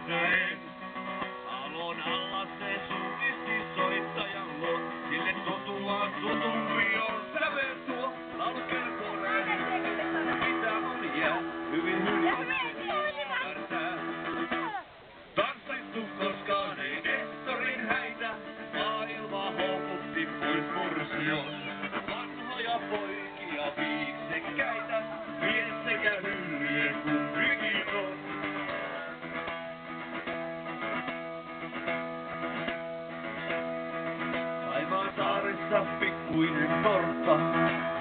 ymmärtäen. Talon alla se sukisti soittajan luo, sille totumaan tutumpi on sävel tuo. Laulu kertoo räädystä, mitä on jää, hyvin ymmärtää. Tanssittu koskaan ei Nestorin häitä, maailma houkutti pois morsion. Vanhoja poikia viiksekkäitä, mies sekä hyllyjä kumpikin on. Saimaan saaressa pikkuinen torppa,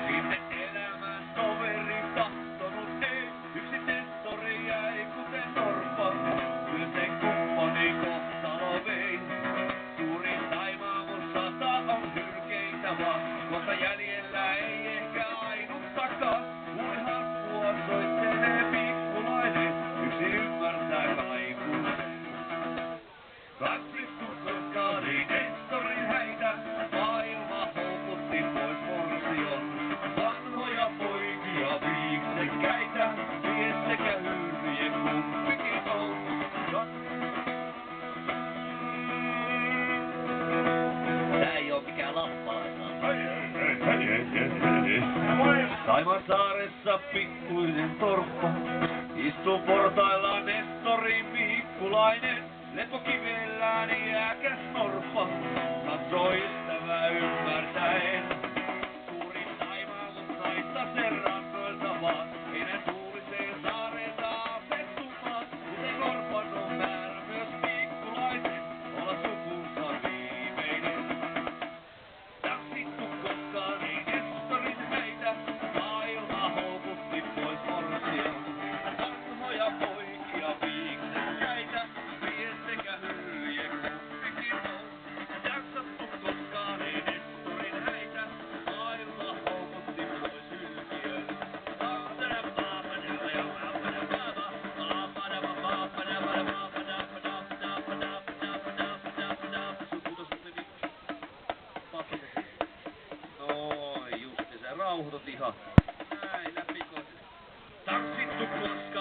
sinne elämän toveri tahtonut ei. Yksi Nestori jäi kuten norppa, kyllä sen kumppani kohtalo vei. Suurin Saimaamossa on hyrkeitä vaan, kohta jäljellä ei ehkä ainuttakaan. Huihappua soittelee pikkulainen, yksi ymmärtää kaipuu. Tanssittu koskaan ei Nestorin häitä, maailma houkutti pois morsion. Vanhoja poikia viiksekkäitä, mies sekä hyllyjen kumpikin on. Tää ei oo mikään lappalaisnauha. Saimaan saaressa pikkuinen torppa, istuu portaillaan Nestori pikkulainen. Lepokivellään iäkäs norppa, katsoo ystävää ymmärtäen. Suurin Saimaamon saista sen rannoilta vaan, ei nää tuuliseen saareen saa asettumaan. Kuten norpan on määrä myös pikkulaisen, olla sukunsa viimeinen. Tanssittu koskaan ei Nestorin häitä, maailma houkutti pois morsion. Vanhoja poikia viiksekkäitä, mies sekä hyllyjen kumpikin on. Jaksattu koskaan ei Nestorin häitä, maailma houkutti pois hylkiön. Noin justi, sä rauhoitut ihan. Näin läpi. Tanssittu koskaan.